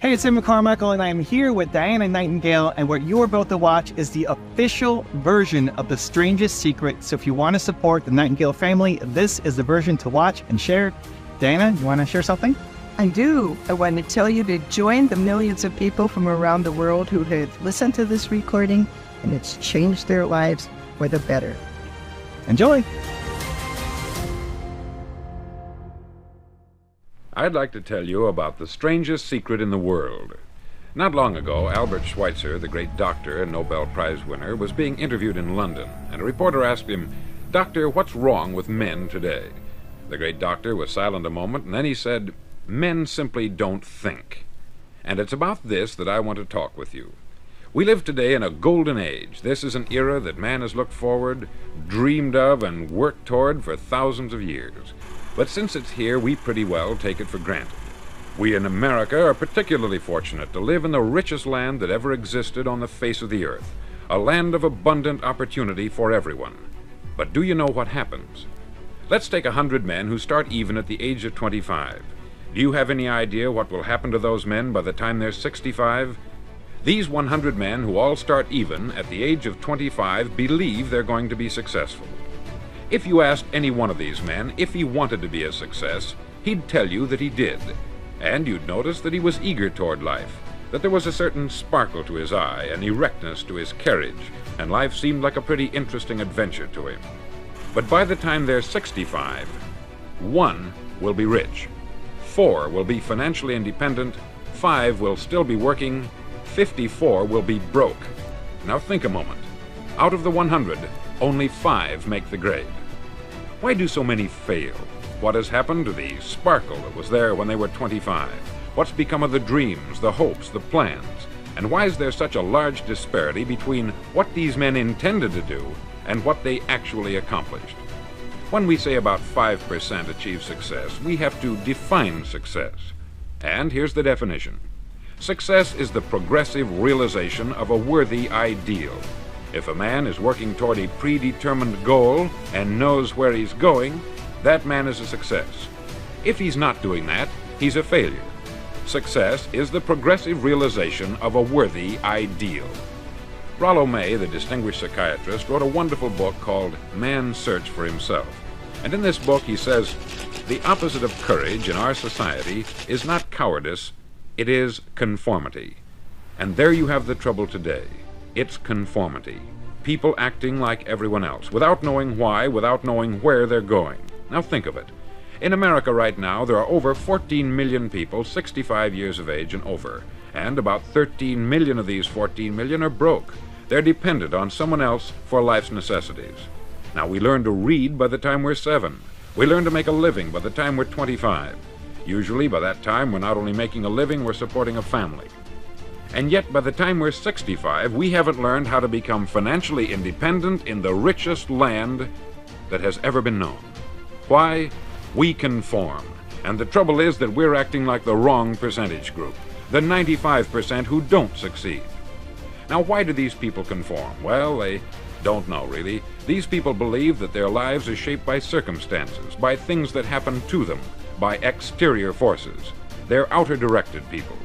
Hey, it's Tim McCormickle, and I'm here with Diana Nightingale, and what you're about to watch is the official version of The Strangest Secret. So if you want to support the Nightingale family, this is the version to watch and share. Diana, you want to share something? I do. I want to tell you to join the millions of people from around the world who have listened to this recording, and it's changed their lives for the better. Enjoy! I'd like to tell you about the strangest secret in the world. Not long ago, Albert Schweitzer, the great doctor and Nobel Prize winner, was being interviewed in London, and a reporter asked him, "Doctor, what's wrong with men today?" The great doctor was silent a moment, and then he said, "Men simply don't think." And it's about this that I want to talk with you. We live today in a golden age. This is an era that man has looked forward, dreamed of, and worked toward for thousands of years. But since it's here, we pretty well take it for granted. We in America are particularly fortunate to live in the richest land that ever existed on the face of the earth, a land of abundant opportunity for everyone. But do you know what happens? Let's take 100 men who start even at the age of 25. Do you have any idea what will happen to those men by the time they're 65? These 100 men who all start even at the age of 25 believe they're going to be successful. If you asked any one of these men if he wanted to be a success, he'd tell you that he did. And you'd notice that he was eager toward life, that there was a certain sparkle to his eye, an erectness to his carriage, and life seemed like a pretty interesting adventure to him. But by the time they're 65, 1 will be rich, 4 will be financially independent, 5 will still be working, 54 will be broke. Now think a moment. Out of the 100, only 5 make the grade. Why do so many fail? What has happened to the sparkle that was there when they were 25? What's become of the dreams, the hopes, the plans? And why is there such a large disparity between what these men intended to do and what they actually accomplished? When we say about 5% achieve success, we have to define success. And here's the definition. Success is the progressive realization of a worthy ideal. If a man is working toward a predetermined goal and knows where he's going, that man is a success. If he's not doing that, he's a failure. Success is the progressive realization of a worthy ideal. Rollo May, the distinguished psychiatrist, wrote a wonderful book called Man's Search for Himself. And in this book he says, the opposite of courage in our society is not cowardice, it is conformity. And there you have the trouble today. It's conformity. People acting like everyone else, without knowing why, without knowing where they're going. Now think of it. In America right now, there are over 14 million people 65 years of age and over, and about 13 million of these 14 million are broke. They're dependent on someone else for life's necessities. Now we learn to read by the time we're 7. We learn to make a living by the time we're 25. Usually by that time we're not only making a living, we're supporting a family. And yet, by the time we're 65, we haven't learned how to become financially independent in the richest land that has ever been known. Why? We conform. And the trouble is that we're acting like the wrong percentage group, the 95% who don't succeed. Now, why do these people conform? Well, they don't know, really. These people believe that their lives are shaped by circumstances, by things that happen to them, by exterior forces. They're outer-directed people.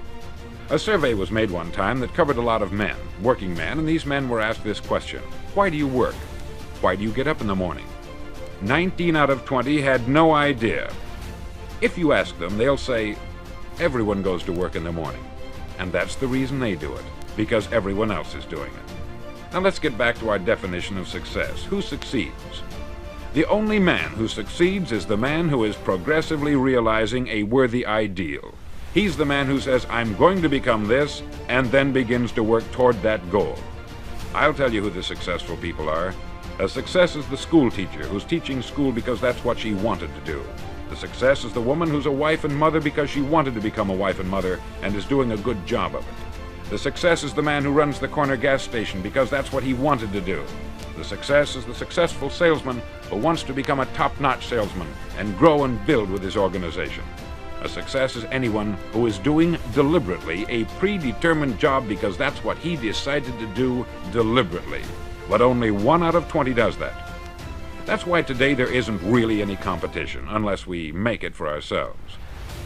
A survey was made one time that covered a lot of men, working men, and these men were asked this question: why do you work? Why do you get up in the morning? 19 out of 20 had no idea. If you ask them, they'll say, everyone goes to work in the morning. And that's the reason they do it, because everyone else is doing it. Now let's get back to our definition of success. Who succeeds? The only man who succeeds is the man who is progressively realizing a worthy ideal. He's the man who says, I'm going to become this, and then begins to work toward that goal. I'll tell you who the successful people are. A success is the school teacher who's teaching school because that's what she wanted to do. The success is the woman who's a wife and mother because she wanted to become a wife and mother and is doing a good job of it. The success is the man who runs the corner gas station because that's what he wanted to do. The success is the successful salesman who wants to become a top-notch salesman and grow and build with his organization. A success is anyone who is doing deliberately a predetermined job because that's what he decided to do deliberately. But only 1 out of 20 does that. That's why today there isn't really any competition, unless we make it for ourselves.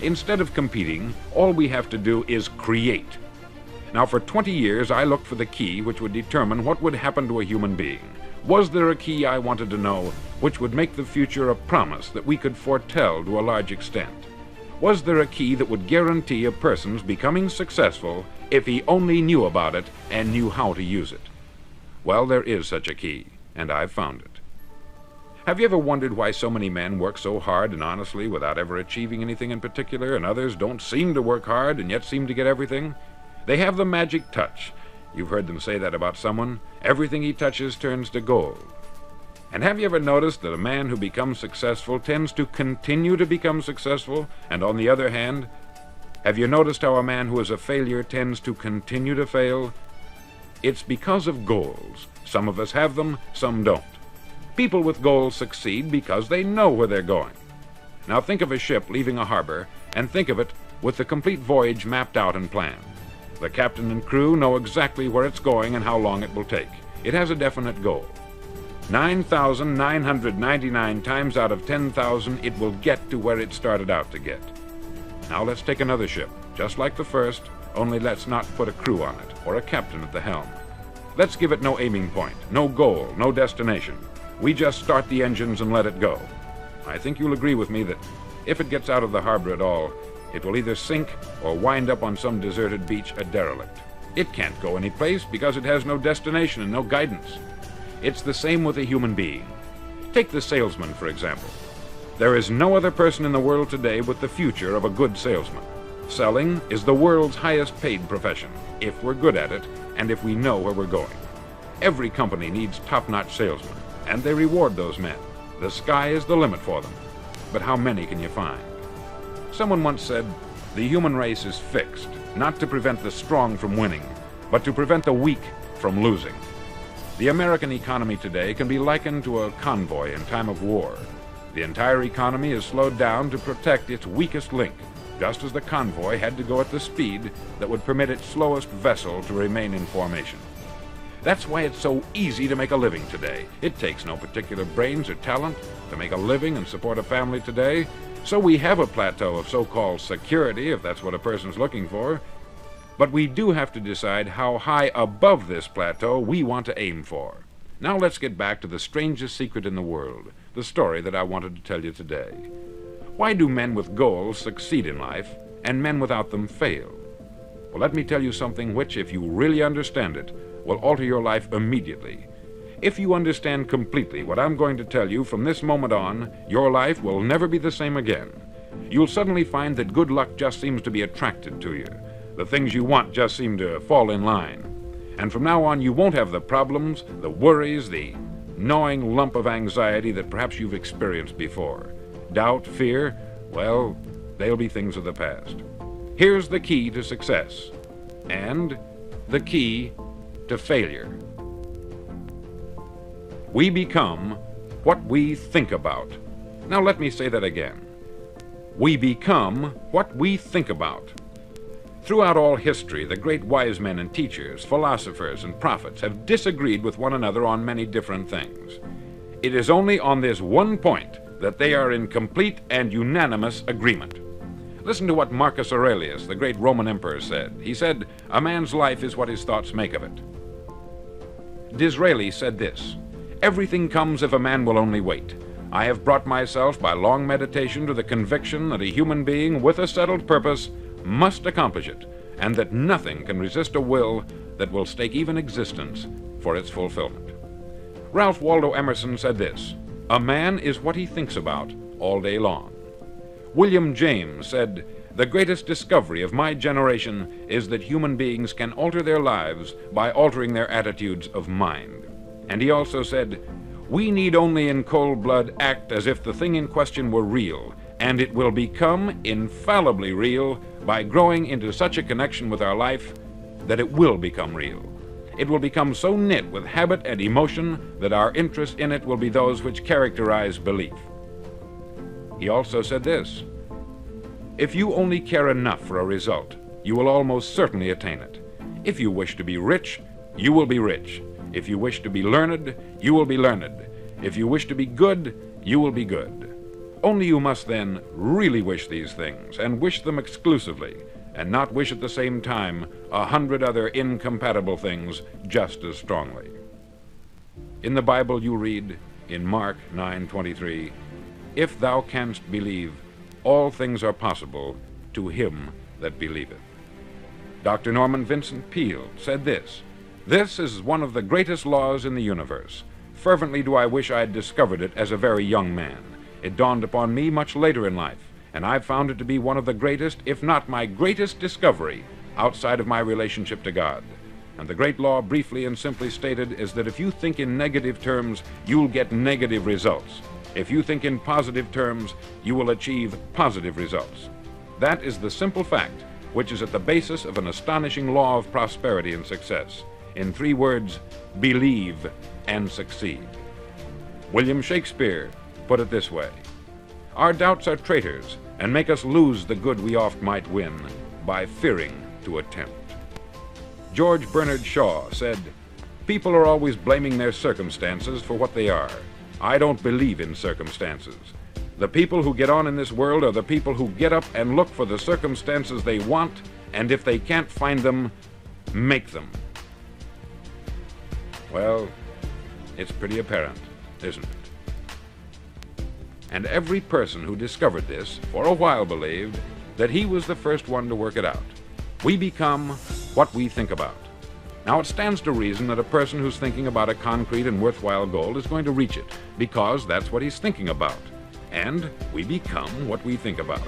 Instead of competing, all we have to do is create. Now, for 20 years, I looked for the key which would determine what would happen to a human being. Was there a key I wanted to know which would make the future a promise that we could foretell to a large extent? Was there a key that would guarantee a person's becoming successful if he only knew about it and knew how to use it? Well, there is such a key, and I've found it. Have you ever wondered why so many men work so hard and honestly without ever achieving anything in particular, and others don't seem to work hard and yet seem to get everything? They have the magic touch. You've heard them say that about someone. Everything he touches turns to gold. And have you ever noticed that a man who becomes successful tends to continue to become successful? And on the other hand, have you noticed how a man who is a failure tends to continue to fail? It's because of goals. Some of us have them, some don't. People with goals succeed because they know where they're going. Now think of a ship leaving a harbor, and think of it with the complete voyage mapped out and planned. The captain and crew know exactly where it's going and how long it will take. It has a definite goal. 9,999 times out of 10,000, it will get to where it started out to get. Now let's take another ship, just like the first, only let's not put a crew on it, or a captain at the helm. Let's give it no aiming point, no goal, no destination. We just start the engines and let it go. I think you'll agree with me that if it gets out of the harbor at all, it will either sink or wind up on some deserted beach a derelict. It can't go anyplace because it has no destination and no guidance. It's the same with a human being. Take the salesman, for example. There is no other person in the world today with the future of a good salesman. Selling is the world's highest paid profession, if we're good at it and if we know where we're going. Every company needs top-notch salesmen, and they reward those men. The sky is the limit for them. But how many can you find? Someone once said, the human race is fixed, not to prevent the strong from winning, but to prevent the weak from losing. The American economy today can be likened to a convoy in time of war. The entire economy is slowed down to protect its weakest link, just as the convoy had to go at the speed that would permit its slowest vessel to remain in formation. That's why it's so easy to make a living today. It takes no particular brains or talent to make a living and support a family today. So we have a plateau of so-called security, if that's what a person's looking for. But we do have to decide how high above this plateau we want to aim for. Now let's get back to the strangest secret in the world, the story that I wanted to tell you today. Why do men with goals succeed in life and men without them fail? Well, let me tell you something which, if you really understand it, will alter your life immediately. If you understand completely what I'm going to tell you from this moment on, your life will never be the same again. You'll suddenly find that good luck just seems to be attracted to you. The things you want just seem to fall in line. And from now on, you won't have the problems, the worries, the gnawing lump of anxiety that perhaps you've experienced before. Doubt, fear, well, they'll be things of the past. Here's the key to success, and the key to failure. We become what we think about. Now let me say that again. We become what we think about. Throughout all history, the great wise men and teachers, philosophers and prophets have disagreed with one another on many different things. It is only on this one point that they are in complete and unanimous agreement. Listen to what Marcus Aurelius, the great Roman emperor, said. He said, "A man's life is what his thoughts make of it." Disraeli said this, "Everything comes if a man will only wait. I have brought myself by long meditation to the conviction that a human being with a settled purpose must accomplish it, and that nothing can resist a will that will stake even existence for its fulfillment." Ralph Waldo Emerson said this, "A man is what he thinks about all day long." William James said, "The greatest discovery of my generation is that human beings can alter their lives by altering their attitudes of mind." And he also said, "We need only in cold blood act as if the thing in question were real, and it will become infallibly real by growing into such a connection with our life that it will become real. It will become so knit with habit and emotion that our interest in it will be those which characterize belief." He also said this, "If you only care enough for a result, you will almost certainly attain it. If you wish to be rich, you will be rich. If you wish to be learned, you will be learned. If you wish to be good, you will be good. Only you must then really wish these things, and wish them exclusively, and not wish at the same time 100 other incompatible things just as strongly. In the Bible you read, in Mark 9:23, "If thou canst believe, all things are possible to him that believeth." Dr. Norman Vincent Peale said this, "This is one of the greatest laws in the universe. Fervently do I wish I had discovered it as a very young man. It dawned upon me much later in life, and I've found it to be one of the greatest, if not my greatest discovery outside of my relationship to God. And the great law, briefly and simply stated, is that if you think in negative terms, you'll get negative results. If you think in positive terms, you will achieve positive results. That is the simple fact which is at the basis of an astonishing law of prosperity and success. In 3 words, believe and succeed." William Shakespeare put it this way, "Our doubts are traitors, and make us lose the good we oft might win, by fearing to attempt." George Bernard Shaw said, "People are always blaming their circumstances for what they are. I don't believe in circumstances. The people who get on in this world are the people who get up and look for the circumstances they want, and if they can't find them, make them." Well, it's pretty apparent, isn't it? And every person who discovered this for a while believed that he was the first one to work it out. We become what we think about. Now, it stands to reason that a person who's thinking about a concrete and worthwhile goal is going to reach it, because that's what he's thinking about. And we become what we think about.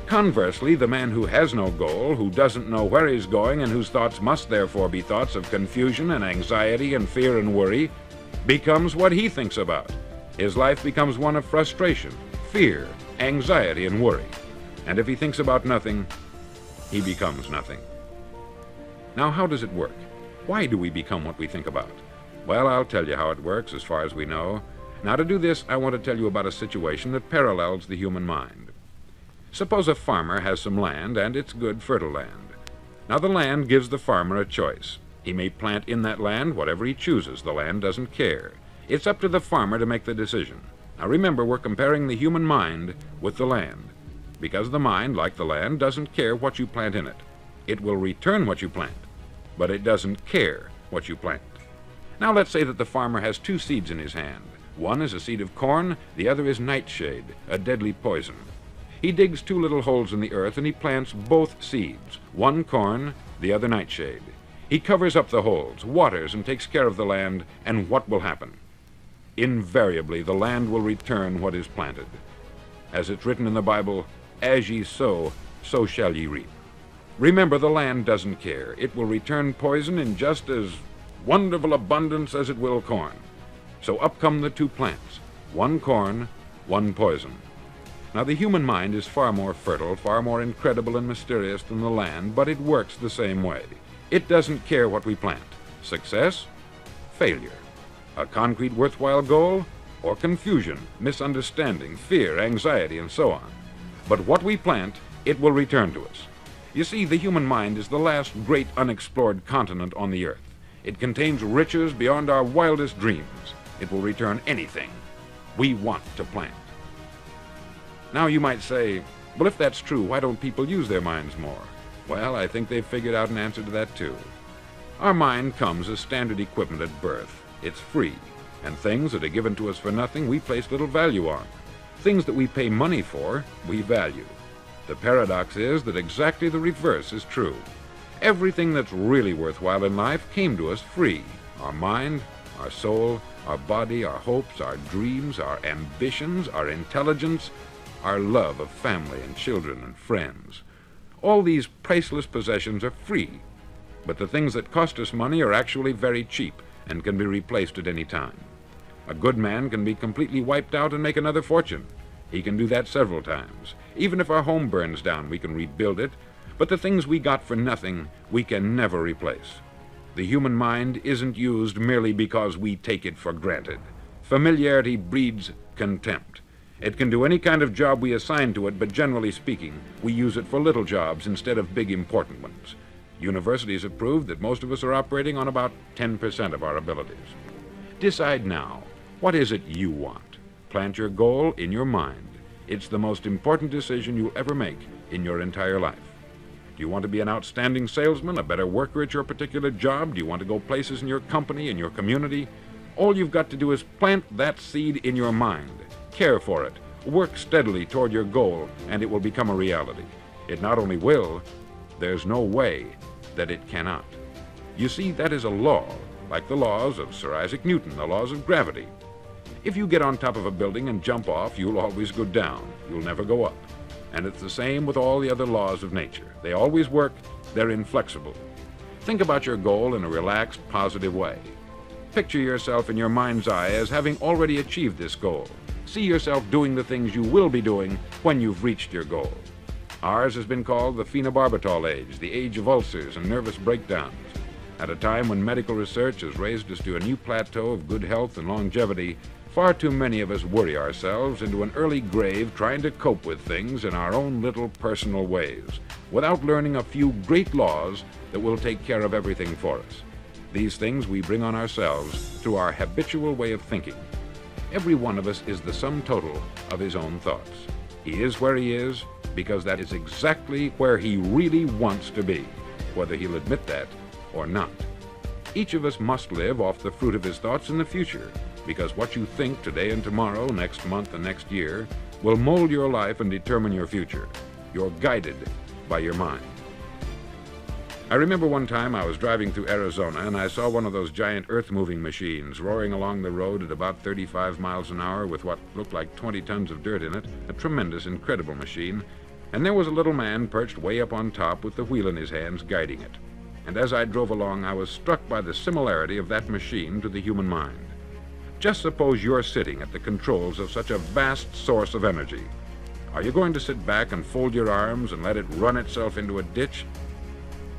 Conversely, the man who has no goal, who doesn't know where he's going, and whose thoughts must therefore be thoughts of confusion and anxiety and fear and worry, becomes what he thinks about. His life becomes one of frustration, fear, anxiety, and worry. And if he thinks about nothing, he becomes nothing. Now, how does it work? Why do we become what we think about? Well, I'll tell you how it works as far as we know. Now, to do this, I want to tell you about a situation that parallels the human mind. Suppose a farmer has some land, and it's good, fertile land. Now, the land gives the farmer a choice. He may plant in that land whatever he chooses. The land doesn't care. It's up to the farmer to make the decision. Now, remember, we're comparing the human mind with the land, because the mind, like the land, doesn't care what you plant in it. It will return what you plant, but it doesn't care what you plant. Now, let's say that the farmer has 2 seeds in his hand. One is a seed of corn, the other is nightshade, a deadly poison. He digs 2 little holes in the earth and he plants both seeds, one corn, the other nightshade. He covers up the holes, waters, and takes care of the land, and what will happen? Invariably, the land will return what is planted. As it's written in the Bible, "As ye sow, so shall ye reap." Remember, the land doesn't care. It will return poison in just as wonderful abundance as it will corn. So up come the 2 plants, one corn, one poison. Now, the human mind is far more fertile, far more incredible and mysterious than the land, but it works the same way. It doesn't care what we plant. Success, failure. A concrete worthwhile goal, or confusion, misunderstanding, fear, anxiety, and so on. But what we plant, it will return to us. You see, the human mind is the last great unexplored continent on the earth. It contains riches beyond our wildest dreams. It will return anything we want to plant. Now, you might say, well, if that's true, why don't people use their minds more? Well, I think they've figured out an answer to that too. Our mind comes as standard equipment at birth. It's free, and things that are given to us for nothing we place little value on. Things that we pay money for, we value. The paradox is that exactly the reverse is true. Everything that's really worthwhile in life came to us free. Our mind, our soul, our body, our hopes, our dreams, our ambitions, our intelligence, our love of family and children and friends. All these priceless possessions are free, but the things that cost us money are actually very cheap and can be replaced at any time. A good man can be completely wiped out and make another fortune. He can do that several times. Even if our home burns down, we can rebuild it, but the things we got for nothing, we can never replace. The human mind isn't used merely because we take it for granted. Familiarity breeds contempt. It can do any kind of job we assign to it, but generally speaking, we use it for little jobs instead of big important ones. Universities have proved that most of us are operating on about 10% of our abilities. Decide now, what is it you want? Plant your goal in your mind. It's the most important decision you'll ever make in your entire life. Do you want to be an outstanding salesman, a better worker at your particular job? Do you want to go places in your company, in your community? All you've got to do is plant that seed in your mind, care for it, work steadily toward your goal, and it will become a reality. It not only will, there's no way that it cannot. You see, that is a law, like the laws of Sir Isaac Newton, the laws of gravity. If you get on top of a building and jump off, you'll always go down. You'll never go up. And it's the same with all the other laws of nature. They always work. They're inflexible. Think about your goal in a relaxed, positive way. Picture yourself in your mind's eye as having already achieved this goal. See yourself doing the things you will be doing when you've reached your goal. Ours has been called the phenobarbital age, the age of ulcers and nervous breakdowns. At a time when medical research has raised us to a new plateau of good health and longevity, far too many of us worry ourselves into an early grave trying to cope with things in our own little personal ways, without learning a few great laws that will take care of everything for us. These things we bring on ourselves through our habitual way of thinking. Every one of us is the sum total of his own thoughts. He is where he is because that is exactly where he really wants to be, whether he'll admit that or not. Each of us must live off the fruit of his thoughts in the future, because what you think today and tomorrow, next month and next year, will mold your life and determine your future. You're guided by your mind. I remember one time I was driving through Arizona and I saw one of those giant earth-moving machines roaring along the road at about 35 miles an hour with what looked like 20 tons of dirt in it, a tremendous, incredible machine, and there was a little man perched way up on top with the wheel in his hands guiding it. And as I drove along, I was struck by the similarity of that machine to the human mind. Just suppose you're sitting at the controls of such a vast source of energy. Are you going to sit back and fold your arms and let it run itself into a ditch?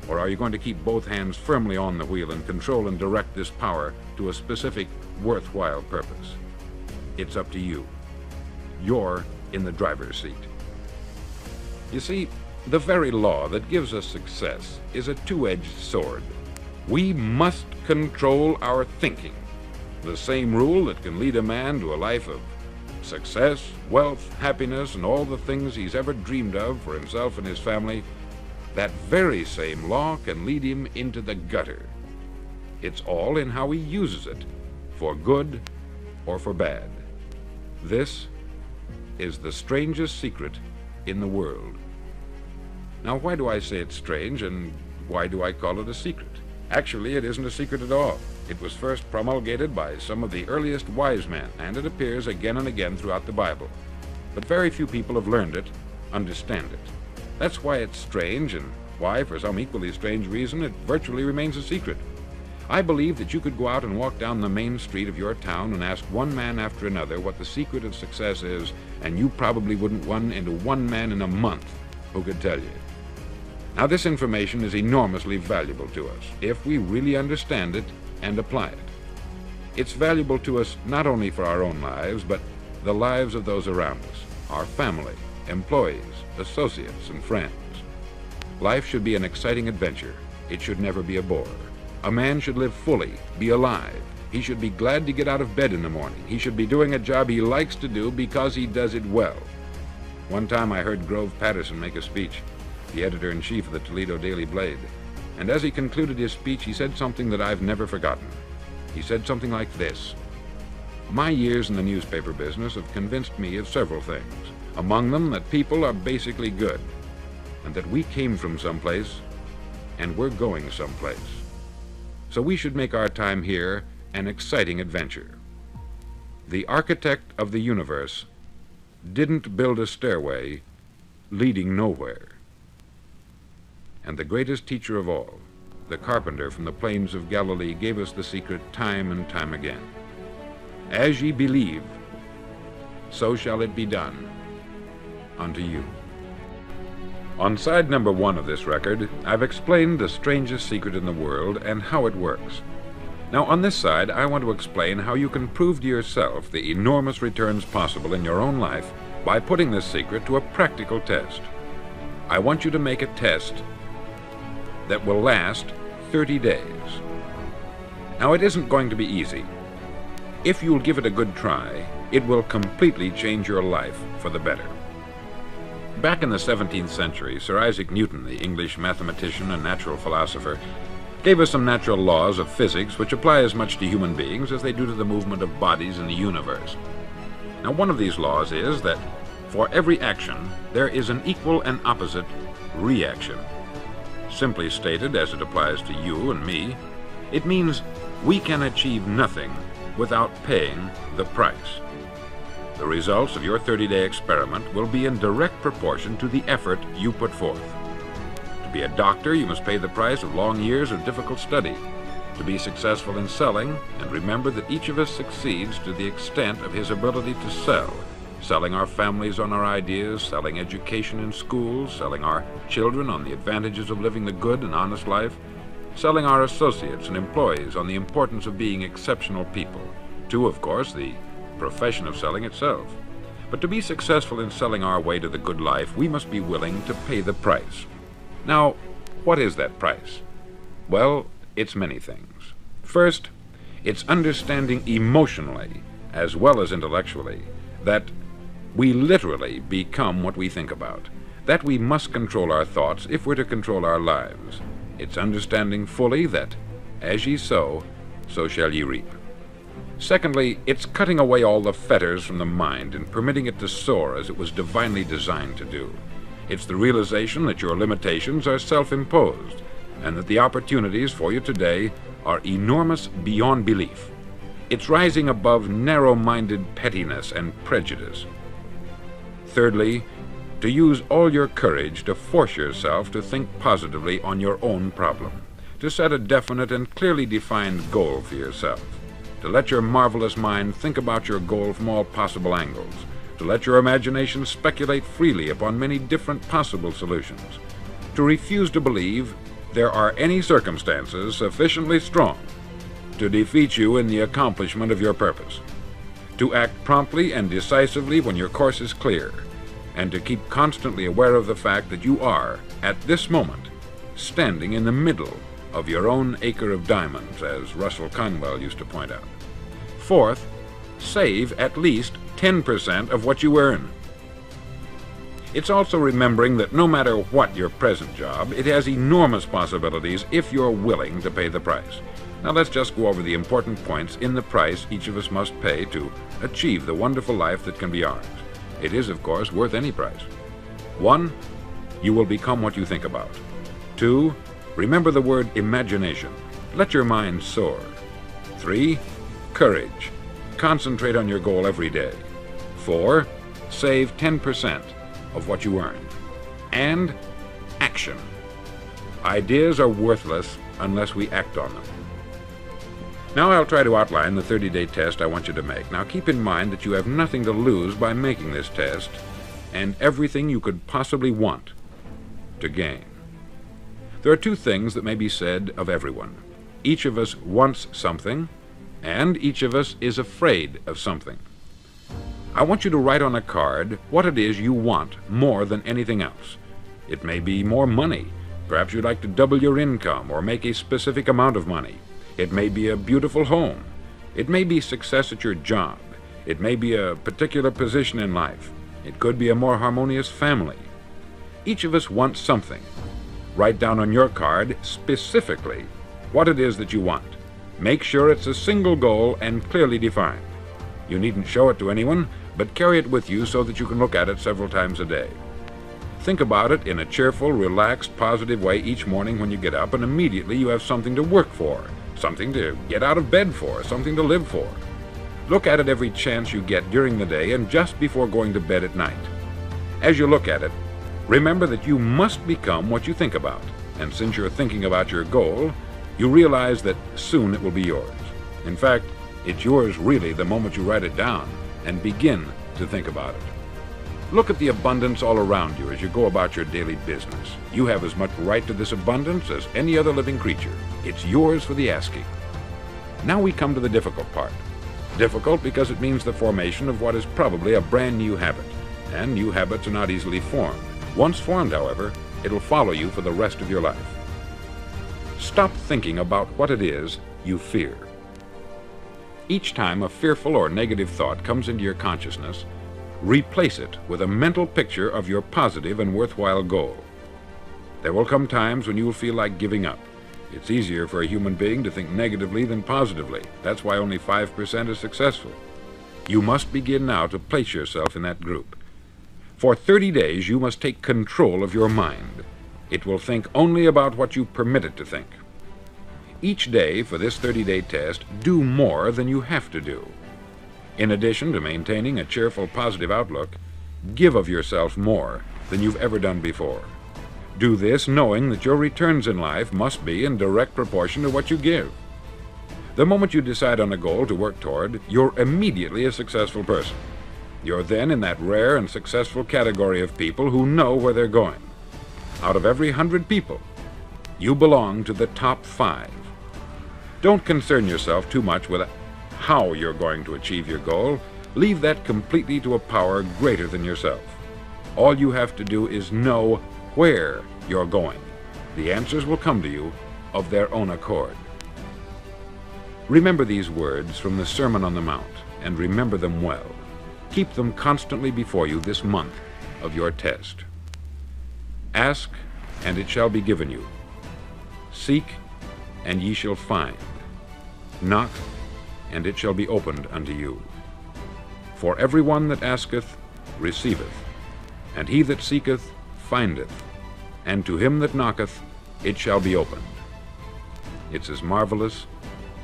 Or are you going to keep both hands firmly on the wheel and control and direct this power to a specific, worthwhile purpose? It's up to you. You're in the driver's seat. You see, the very law that gives us success is a two-edged sword. We must control our thinking. The same rule that can lead a man to a life of success, wealth, happiness, and all the things he's ever dreamed of for himself and his family, that very same law can lead him into the gutter. It's all in how he uses it, for good or for bad. This is the strangest secret in the world. Now, why do I say it's strange, and why do I call it a secret? Actually, it isn't a secret at all. It was first promulgated by some of the earliest wise men, and it appears again and again throughout the Bible. But very few people have learned it, understand it. That's why it's strange, and why, for some equally strange reason, it virtually remains a secret. I believe that you could go out and walk down the main street of your town and ask one man after another what the secret of success is, and you probably wouldn't run into one man in a month who could tell you. Now, this information is enormously valuable to us if we really understand it and apply it. It's valuable to us not only for our own lives, but the lives of those around us, our family, employees, associates, and friends. Life should be an exciting adventure. It should never be a bore. A man should live fully, be alive. He should be glad to get out of bed in the morning. He should be doing a job he likes to do because he does it well. One time I heard Grove Patterson make a speech, the editor-in-chief of the Toledo Daily Blade, and as he concluded his speech, he said something that I've never forgotten. He said something like this: "My years in the newspaper business have convinced me of several things, among them that people are basically good, and that we came from someplace, and we're going someplace. So we should make our time here an exciting adventure. The architect of the universe didn't build a stairway leading nowhere. And the greatest teacher of all, the carpenter from the plains of Galilee, gave us the secret time and time again. As ye believe, so shall it be done unto you." On side number 1 of this record, I've explained the strangest secret in the world and how it works. Now, on this side, I want to explain how you can prove to yourself the enormous returns possible in your own life by putting this secret to a practical test. I want you to make a test that will last 30 days. Now, it isn't going to be easy. If you'll give it a good try, it will completely change your life for the better. Back in the 17th century, Sir Isaac Newton, the English mathematician and natural philosopher, gave us some natural laws of physics which apply as much to human beings as they do to the movement of bodies in the universe. Now, one of these laws is that for every action, there is an equal and opposite reaction. Simply stated, as it applies to you and me, it means we can achieve nothing without paying the price. The results of your 30-day experiment will be in direct proportion to the effort you put forth. To be a doctor, you must pay the price of long years of difficult study. To be successful in selling, and remember that each of us succeeds to the extent of his ability to sell, selling our families on our ideas, selling education in schools, selling our children on the advantages of living the good and honest life, selling our associates and employees on the importance of being exceptional people, to, of course, the profession of selling itself. But to be successful in selling our way to the good life, we must be willing to pay the price. Now, what is that price? Well, it's many things. First, it's understanding emotionally, as well as intellectually, that we literally become what we think about, that we must control our thoughts if we're to control our lives. It's understanding fully that, as ye sow, so shall ye reap. Secondly, it's cutting away all the fetters from the mind and permitting it to soar as it was divinely designed to do. It's the realization that your limitations are self-imposed, and that the opportunities for you today are enormous beyond belief. It's rising above narrow-minded pettiness and prejudice. Thirdly, to use all your courage to force yourself to think positively on your own problem, to set a definite and clearly defined goal for yourself, to let your marvelous mind think about your goal from all possible angles, to let your imagination speculate freely upon many different possible solutions, to refuse to believe there are any circumstances sufficiently strong to defeat you in the accomplishment of your purpose, to act promptly and decisively when your course is clear, and to keep constantly aware of the fact that you are, at this moment, standing in the middle of your own acre of diamonds, as Russell Conwell used to point out. Fourth, save at least 10% of what you earn. It's also remembering that no matter what your present job, it has enormous possibilities if you're willing to pay the price. Now let's just go over the important points in the price each of us must pay to achieve the wonderful life that can be ours. It is, of course, worth any price. 1, you will become what you think about. 2, remember the word imagination. Let your mind soar. 3, courage. Concentrate on your goal every day. 4, save 10% of what you earn. And action. Ideas are worthless unless we act on them. Now I'll try to outline the 30-day test I want you to make. Now keep in mind that you have nothing to lose by making this test, and everything you could possibly want to gain. There are 2 things that may be said of everyone. Each of us wants something, and each of us is afraid of something. I want you to write on a card what it is you want more than anything else. It may be more money. Perhaps you'd like to double your income or make a specific amount of money. It may be a beautiful home. It may be success at your job. It may be a particular position in life. It could be a more harmonious family. Each of us wants something. Write down on your card specifically what it is that you want. Make sure it's a single goal and clearly defined. You needn't show it to anyone, but carry it with you so that you can look at it several times a day. Think about it in a cheerful, relaxed, positive way each morning when you get up, and immediately you have something to work for, something to get out of bed for, something to live for. Look at it every chance you get during the day and just before going to bed at night. As you look at it, remember that you must become what you think about, and since you're thinking about your goal, you realize that soon it will be yours. In fact, it's yours really the moment you write it down and begin to think about it. Look at the abundance all around you as you go about your daily business. You have as much right to this abundance as any other living creature. It's yours for the asking. Now we come to the difficult part. Difficult because it means the formation of what is probably a brand new habit, and new habits are not easily formed. Once formed, however, it'll follow you for the rest of your life. Stop thinking about what it is you fear. Each time a fearful or negative thought comes into your consciousness, Replace it with a mental picture of your positive and worthwhile goal. There will come times when you will feel like giving up. It's easier for a human being to think negatively than positively. That's why only 5% is successful. You must begin now to place yourself in that group. For 30 days, you must take control of your mind. It will think only about what you permit it to think. Each day for this 30-day test, do more than you have to do. In addition to maintaining a cheerful, positive outlook, give of yourself more than you've ever done before. Do this knowing that your returns in life must be in direct proportion to what you give. The moment you decide on a goal to work toward, you're immediately a successful person. You're then in that rare and successful category of people who know where they're going. Out of every 100 people, you belong to the top 5. Don't concern yourself too much with how you're going to achieve your goal. Leave that completely to a power greater than yourself. All you have to do is know where you're going. The answers will come to you of their own accord. Remember these words from the Sermon on the Mount, and remember them well. Keep them constantly before you this month of your test. Ask, and it shall be given you. Seek, and ye shall find. Knock, and it shall be opened unto you. For every one that asketh receiveth, and he that seeketh findeth, and to him that knocketh it shall be opened. It's as marvelous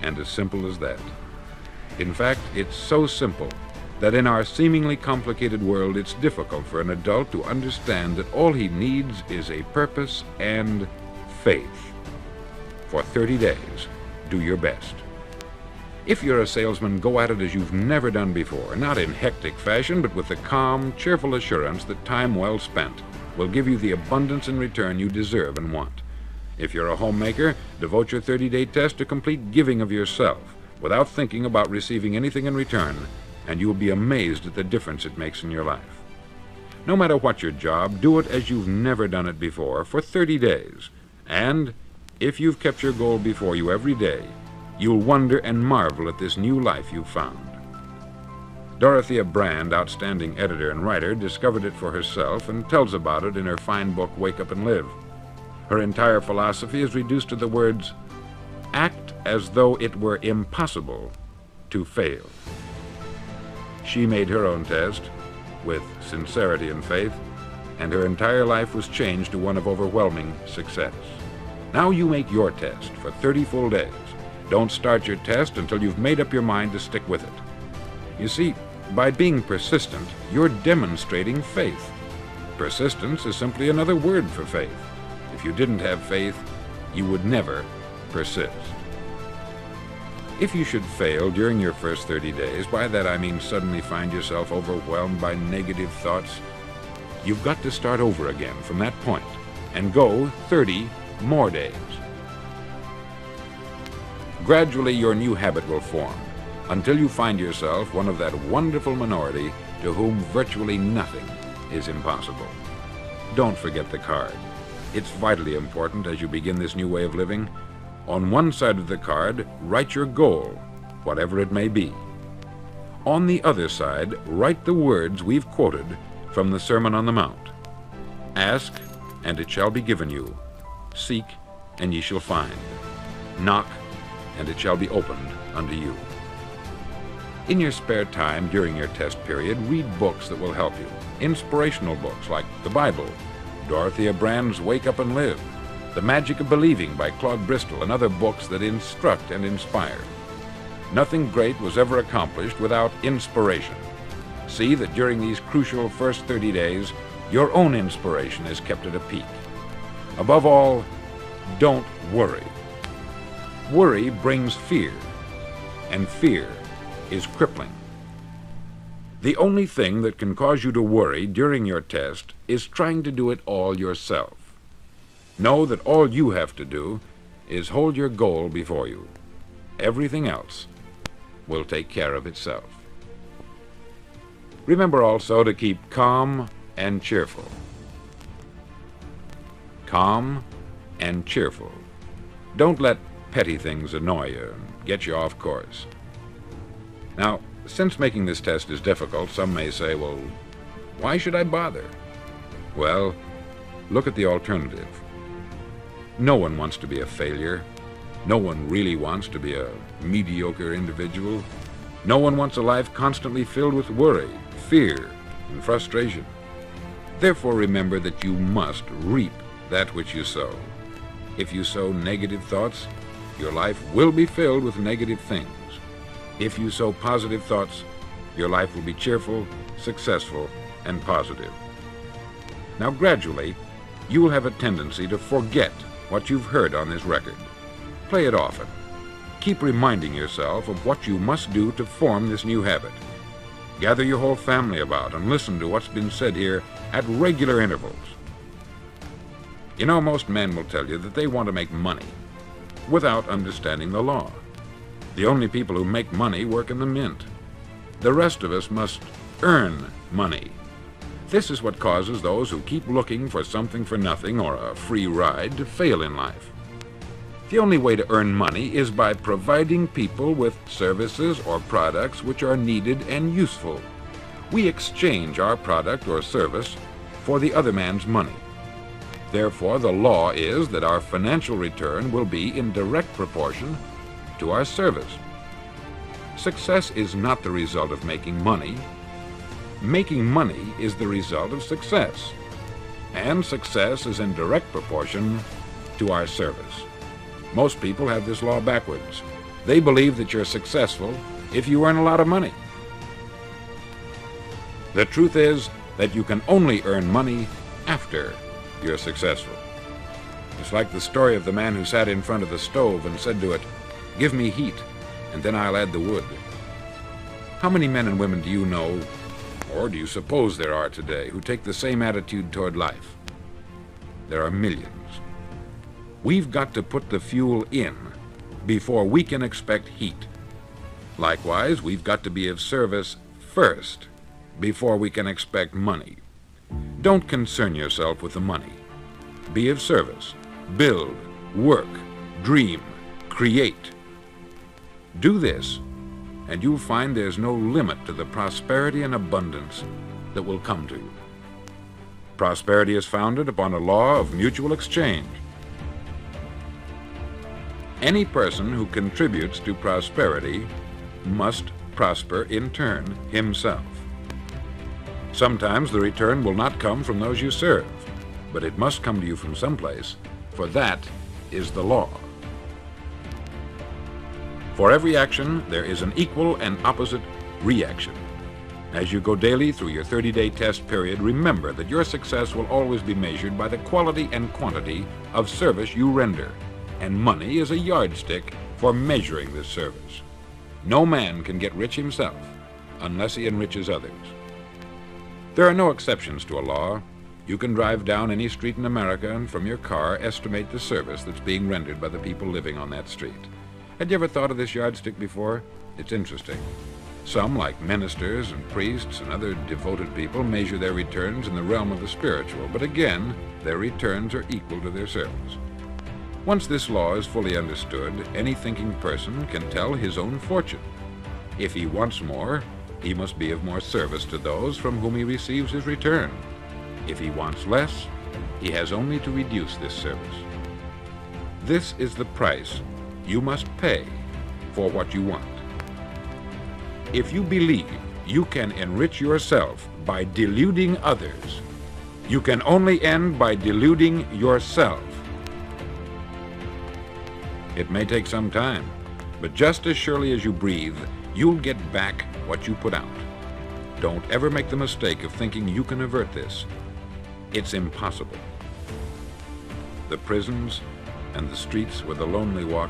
and as simple as that. In fact, it's so simple that in our seemingly complicated world it's difficult for an adult to understand that all he needs is a purpose and faith. For 30 days, do your best. If you're a salesman, go at it as you've never done before, not in hectic fashion, but with the calm, cheerful assurance that time well spent will give you the abundance in return you deserve and want. If you're a homemaker, devote your 30-day test to complete giving of yourself without thinking about receiving anything in return, and you will be amazed at the difference it makes in your life. No matter what your job, do it as you've never done it before for 30 days. And if you've kept your goal before you every day, you'll wonder and marvel at this new life you've found. Dorothea Brand, outstanding editor and writer, discovered it for herself and tells about it in her fine book, Wake Up and Live. Her entire philosophy is reduced to the words, act as though it were impossible to fail. She made her own test with sincerity and faith, and her entire life was changed to one of overwhelming success. Now you make your test for 30 full days. Don't start your test until you've made up your mind to stick with it. You see, by being persistent, you're demonstrating faith. Persistence is simply another word for faith. If you didn't have faith, you would never persist. If you should fail during your first 30 days, by that I mean suddenly find yourself overwhelmed by negative thoughts, you've got to start over again from that point and go 30 more days. Gradually, your new habit will form until you find yourself one of that wonderful minority to whom virtually nothing is impossible. Don't forget the card. It's vitally important as you begin this new way of living. On one side of the card, write your goal, whatever it may be. On the other side, write the words we've quoted from the Sermon on the Mount. Ask, and it shall be given you. Seek, and ye shall find. Knock, and it shall be opened unto you. In your spare time during your test period, read books that will help you. Inspirational books like the Bible, Dorothea Brand's Wake Up and Live, The Magic of Believing by Claude Bristol, and other books that instruct and inspire. Nothing great was ever accomplished without inspiration. See that during these crucial first 30 days, your own inspiration is kept at a peak. Above all, don't worry. Worry brings fear, and fear is crippling. The only thing that can cause you to worry during your test is trying to do it all yourself. Know that all you have to do is hold your goal before you. Everything else will take care of itself. Remember also to keep calm and cheerful. Calm and cheerful. Don't let petty things annoy you and get you off course. Now, since making this test is difficult, some may say, well, Why should I bother? Well, look at the alternative. No one wants to be a failure. No one really wants to be a mediocre individual. No one wants a life constantly filled with worry, fear, and frustration. Therefore, remember that you must reap that which you sow. If you sow negative thoughts, your life will be filled with negative things. If you sow positive thoughts, your life will be cheerful, successful, and positive. Now, gradually, you will have a tendency to forget what you've heard on this record. Play it often. Keep reminding yourself of what you must do to form this new habit. Gather your whole family about and listen to what's been said here at regular intervals. You know, most men will tell you that they want to make money without understanding the law. The only people who make money work in the mint. The rest of us must earn money. This is what causes those who keep looking for something for nothing or a free ride to fail in life. The only way to earn money is by providing people with services or products which are needed and useful. We exchange our product or service for the other man's money. Therefore, the law is that our financial return will be in direct proportion to our service. Success is not the result of making money. Making money is the result of success. And success is in direct proportion to our service. Most people have this law backwards. They believe that you're successful if you earn a lot of money. The truth is that you can only earn money after you're successful. It's like the story of the man who sat in front of the stove and said to it, "Give me heat, and then I'll add the wood." How many men and women do you know, or do you suppose there are today, who take the same attitude toward life? There are millions. We've got to put the fuel in before we can expect heat. Likewise, we've got to be of service first before we can expect money. Don't concern yourself with the money. Be of service. Build, work, dream, create. Do this, and you'll find there's no limit to the prosperity and abundance that will come to you. Prosperity is founded upon a law of mutual exchange. Any person who contributes to prosperity must prosper in turn himself. Sometimes the return will not come from those you serve, but it must come to you from someplace, for that is the law. For every action, there is an equal and opposite reaction. As you go daily through your 30-day test period, remember that your success will always be measured by the quality and quantity of service you render, and money is a yardstick for measuring this service. No man can get rich himself unless he enriches others. There are no exceptions to a law. You can drive down any street in America and from your car estimate the service that's being rendered by the people living on that street. Had you ever thought of this yardstick before? It's interesting. Some, like ministers and priests and other devoted people, measure their returns in the realm of the spiritual, but again, their returns are equal to their service. Once this law is fully understood, any thinking person can tell his own fortune. If he wants more, he must be of more service to those from whom he receives his return. If he wants less, he has only to reduce this service. This is the price you must pay for what you want. If you believe you can enrich yourself by deluding others, you can only end by deluding yourself. It may take some time, but just as surely as you breathe, you'll get back what you put out. Don't ever make the mistake of thinking you can avert this. It's impossible. The prisons and the streets where the lonely walk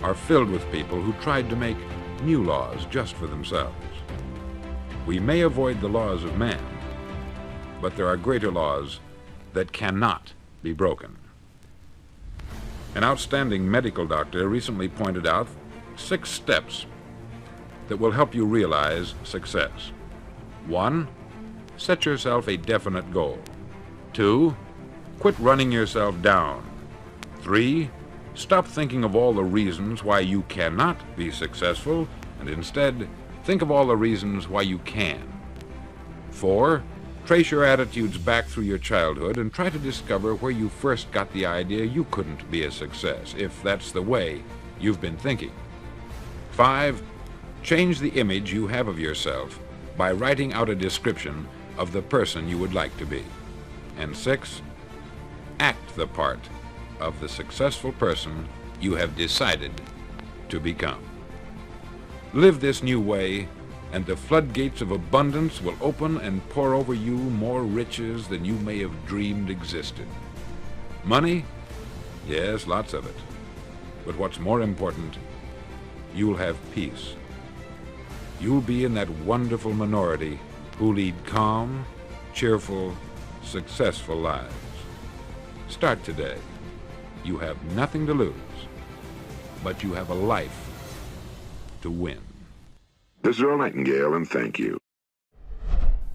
are filled with people who tried to make new laws just for themselves. We may avoid the laws of man, but there are greater laws that cannot be broken. An outstanding medical doctor recently pointed out 6 steps that will help you realize success. 1, set yourself a definite goal. 2, quit running yourself down. 3, stop thinking of all the reasons why you cannot be successful, and instead think of all the reasons why you can. 4, Trace your attitudes back through your childhood and try to discover where you first got the idea you couldn't be a success, if that's the way you've been thinking. 5. Change the image you have of yourself by writing out a description of the person you would like to be. And 6. Act the part of the successful person you have decided to become. Live this new way, and the floodgates of abundance will open and pour over you more riches than you may have dreamed existed. Money? Yes, lots of it. But what's more important, you'll have peace. You'll be in that wonderful minority who lead calm, cheerful, successful lives. Start today. You have nothing to lose, but you have a life to win. This is Earl Nightingale, and thank you.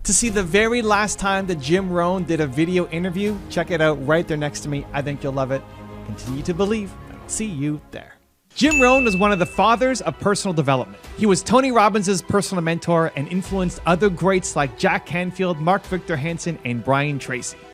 To see the very last time that Jim Rohn did a video interview, check it out right there next to me. I think you'll love it. Continue to believe. I'll see you there. Jim Rohn was one of the fathers of personal development. He was Tony Robbins' personal mentor and influenced other greats like Jack Canfield, Mark Victor Hansen, and Brian Tracy.